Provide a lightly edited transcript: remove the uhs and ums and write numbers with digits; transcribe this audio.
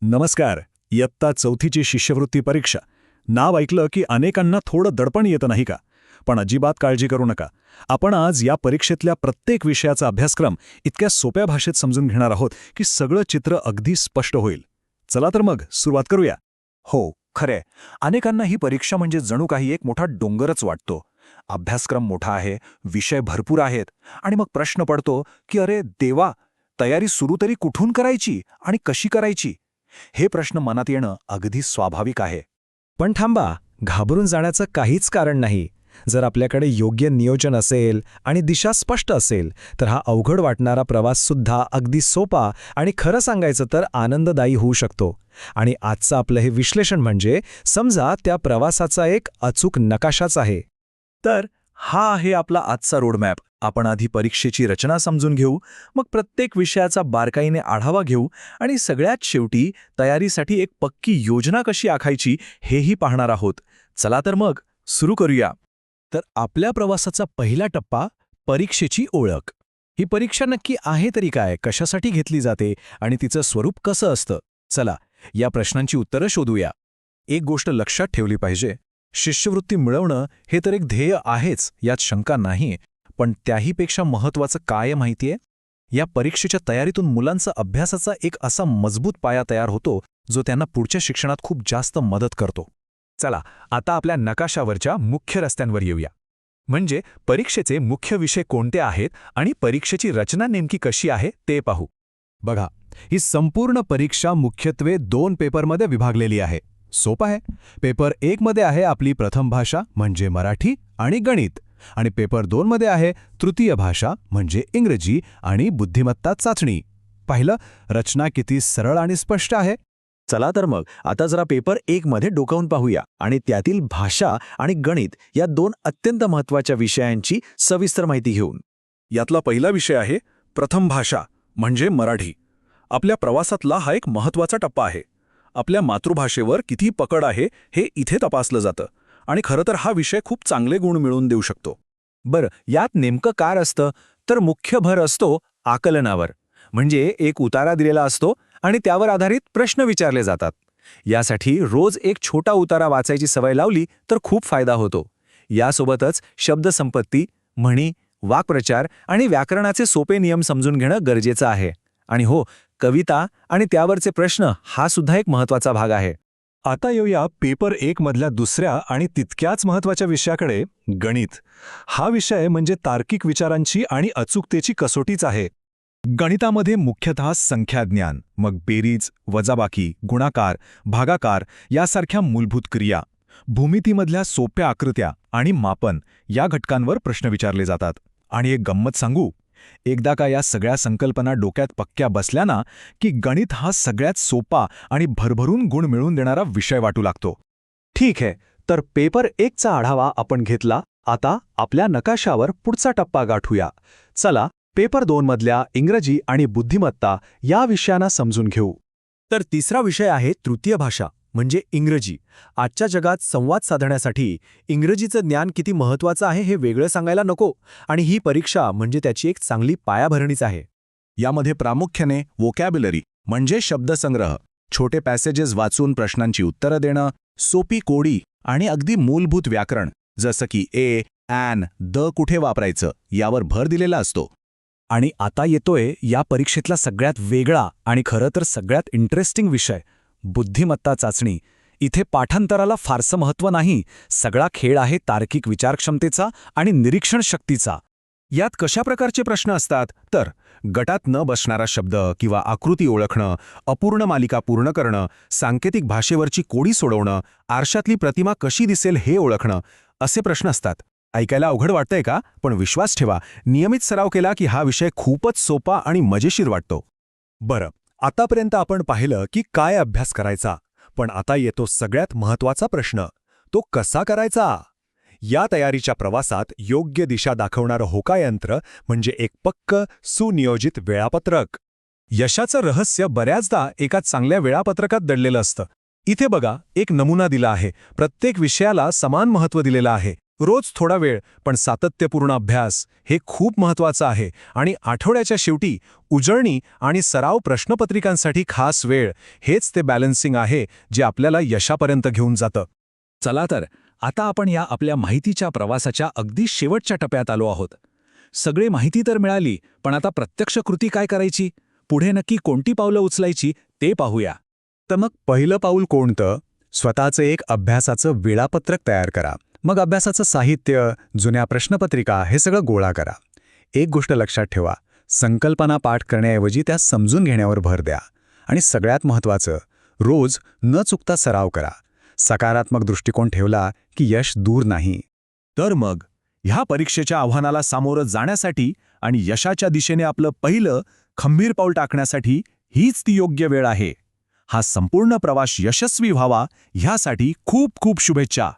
नमस्कार. इयत्ता चौथीची शिष्यवृत्ती परीक्षा. नाव ऐकलं की अनेकांना थोडं दडपण येतं नाही का? पण अजिबात काळजी करू नका. आपण आज या परीक्षेतल्या प्रत्येक विषयाचा अभ्यासक्रम इतक्या सोप्या भाषेत समजून घेणार आहोत की सगळं चित्र अगदी स्पष्ट होईल. चला तर मग सुरुवात करूया. हो, खरंय. अनेकांना ही परीक्षा म्हणजे जणू काही एक मोठा डोंगरच वाटतो. अभ्यासक्रम मोठा आहे, विषय भरपूर आहेत आणि मग प्रश्न पडतो की अरे देवा, तयारी सुरू तरी कुठून करायची आणि कशी करायची? हे प्रश्न मनात येणं अगदी स्वाभाविक आहे. पण थांबा, घाबरून जाण्याचं काहीच कारण नाही. जर आपल्याकडे योग्य नियोजन असेल आणि दिशा स्पष्ट असेल तर हा अवघड वाटणारा प्रवाससुद्धा अगदी सोपा आणि खरं सांगायचं तर आनंददायी होऊ शकतो. आणि आजचं आपलं हे विश्लेषण म्हणजे समजा त्या प्रवासाचा एक अचूक नकाशाच आहे. तर हा आहे आपला आजचा रोडमॅप. आपण आधी परीक्षेची रचना समजून घेऊ, मग प्रत्येक विषयाचा बारकाईने आढावा घेऊ आणि सगळ्यात शेवटी तयारीसाठी एक पक्की योजना कशी आखायची हेही पाहणार आहोत. चला तर मग सुरू करूया. तर आपल्या प्रवासाचा पहिला टप्पा परीक्षेची ओळख. ही परीक्षा नक्की आहे तरी काय, कशासाठी घेतली जाते आणि तिचं स्वरूप कसं असतं? चला, या प्रश्नांची उत्तरं शोधूया. एक गोष्ट लक्षात ठेवली पाहिजे, शिष्यवृत्ती मिळवणं हे तर एक ध्येय आहेच, यात शंका नाही. पण त्याहीपेक्षा महत्त्वाचं काय माहितीये? या परीक्षेच्या तयारीतून मुलांचा अभ्यासाचा एक असा मजबूत पाया तयार होतो जो त्यांना पुढच्या शिक्षणात खूप जास्त मदत करतो. चला, आता आपल्या नकाशावरच्या मुख्य रस्त्यांवर येऊया. म्हणजे परीक्षेचे मुख्य विषय कोणते आहेत आणि परीक्षेची रचना नेमकी कशी आहे ते पाहू. बघा, ही संपूर्ण परीक्षा मुख्यत्वे 2 पेपरमध्ये विभागलेली आहे. सोपं आहे. पेपर 1 मध्ये आहे आपली प्रथम भाषा म्हणजे मराठी आणि गणित, आणि पेपर 2 मध्ये आहे तृतीय भाषा म्हणजे इंग्रजी आणि बुद्धिमत्ता चाचणी. पाहिलं, रचना किती सरळ आणि स्पष्ट आहे. चला तर मग आता जरा पेपर 1 मध्ये डोकावून पाहूया आणि त्यातील भाषा आणि गणित या 2 अत्यंत महत्त्वाच्या विषयांची सविस्तर माहिती घेऊन. यातला पहिला विषय आहे प्रथम भाषा म्हणजे मराठी. आपल्या प्रवासातला हा एक महत्त्वाचा टप्पा आहे. आपल्या मातृभाषेवर किती पकड आहे हे इथे तपासलं जातं आणि खरं तर हा विषय खूप चांगले गुण मिळवून देऊ शकतो. बरं, यात नेमकं काय असतं तर मुख्य भर असतो आकलनावर. म्हणजे एक उतारा दिलेला असतो आणि त्यावर आधारित प्रश्न विचारले जातात. यासाठी रोज एक छोटा उतारा वाचायची सवय लावली तर खूप फायदा होतो. यासोबतच शब्दसंपत्ती, म्हणी, वाक्प्रचार आणि व्याकरणाचे सोपे नियम समजून घेणं गरजेचं आहे. आणि हो, कविता आणि त्यावरचे प्रश्न हा सुद्धा एक महत्त्वाचा भाग आहे. आता येऊया पेपर 1 मधल्या दुसऱ्या आणि तितक्याच महत्त्वाच्या विषयाकडे, गणित. हा विषय म्हणजे तार्किक विचारांची आणि अचूकतेची कसोटीच आहे. गणितामध्ये मुख्यतः संख्याज्ञान, मग बेरीज, वजाबाकी, गुणाकार, भागाकार यासारख्या मूलभूत क्रिया, भूमितीमधल्या सोप्या आकृत्या आणि मापन या घटकांवर प्रश्न विचारले जातात. आणि एक गंमत सांगू, एकदा का या सगळ्या संकल्पना डोक्यात पक्क्या बसल्या ना की गणित हा सगळ्यात सोपा आणि भरभरून गुण मिळवून देणारा विषय वाटू लागतो. ठीक आहे, तर पेपर 1 चा आढावा आपण घेतला. आता आपल्या नकाशावर पुढचा टप्पा गाठूया. चला, पेपर 2 मधल्या इंग्रजी आणि बुद्धिमत्ता या विषयांना समजून घेऊ. तर तिसरा विषय आहे तृतीय भाषा म्हणजे इंग्रजी. आजच्या जगात संवाद साधण्यासाठी इंग्रजीचं ज्ञान किती महत्त्वाचं आहे हे वेगळं सांगायला नको, आणि ही परीक्षा म्हणजे त्याची एक चांगली पायाभरणीच आहे. यामध्ये प्रामुख्याने वोकॅब्युलरी म्हणजे शब्दसंग्रह, छोटे पॅसेजेस वाचून प्रश्नांची उत्तरं देणं, सोपी कोडी आणि अगदी मूलभूत व्याकरण जसं की ए, ॲन, द कुठे वापरायचं यावर भर दिलेला असतो. आणि आता येतोय या परीक्षेतला सगळ्यात वेगळा आणि खरं तर सगळ्यात इंटरेस्टिंग विषय, बुद्धिमत्ता चाचणी. इथे पाठांतराला फारसं महत्त्व नाही. सगळा खेळ आहे तार्किक विचारक्षमतेचा आणि निरीक्षण शक्तीचा. यात कशा प्रकारचे प्रश्न असतात तर गटात न बसणारा शब्द किंवा आकृती ओळखणं, अपूर्ण मालिका पूर्ण करणं, सांकेतिक भाषेवरची कोडी सोडवणं, आरशातली प्रतिमा कशी दिसेल हे ओळखणं, असे प्रश्न असतात. ऐकायला अवघड वाटतंय का? पण विश्वास ठेवा, नियमित सराव केला की हा विषय खूपच सोपा आणि मजेशीर वाटतो. बरं, आतापर्यंत आपण पाहिलं की काय अभ्यास करायचा, पण आता येतो सगळ्यात महत्त्वाचा प्रश्न, तो कसा करायचा? या तयारीच्या प्रवासात योग्य दिशा दाखवणारं होकायंत्र म्हणजे एक पक्कं, सुनियोजित वेळापत्रक. यशाचं रहस्य बऱ्याचदा एका चांगल्या वेळापत्रकात दडलेलं असतं. इथे बघा, एक नमुना दिला आहे. प्रत्येक विषयाला समान महत्त्व दिलेलं आहे. रोज थोडा वेळ पण सातत्यपूर्ण अभ्यास हे खूप महत्त्वाचं आहे आणि आठवड्याच्या शेवटी उजळणी आणि सराव प्रश्नपत्रिकांसाठी खास वेळ हेच ते बॅलन्सिंग आहे जे आपल्याला यशापर्यंत घेऊन जातं. चला तर आता आपण या आपल्या माहितीच्या प्रवासाच्या अगदी शेवटच्या टप्प्यात आलो आहोत. सगळी माहिती तर मिळाली, पण आता प्रत्यक्ष कृती काय करायची, पुढे नक्की कोणती पावलं उचलायची ते पाहूया. तर मग पहिलं पाऊल कोणतं? स्वतःचं एक अभ्यासाचं वेळापत्रक तयार करा. मग अभ्यासाचं साहित्य, जुन्या प्रश्नपत्रिका हे सगळं गोळा करा. एक गोष्ट लक्षात ठेवा, संकल्पना पाठ करण्याऐवजी त्या समजून घेण्यावर भर द्या. आणि सगळ्यात महत्त्वाचं, रोज न चुकता सराव करा. सकारात्मक दृष्टिकोन ठेवला की यश दूर नाही. तर मग ह्या परीक्षेच्या आव्हानाला सामोरं जाण्यासाठी आणि यशाच्या दिशेने आपलं पहिलं खंबीर पाऊल टाकण्यासाठी हीच ती योग्य वेळ आहे. हा संपूर्ण प्रवास यशस्वी व्हावा ह्यासाठी खूप खूप शुभेच्छा.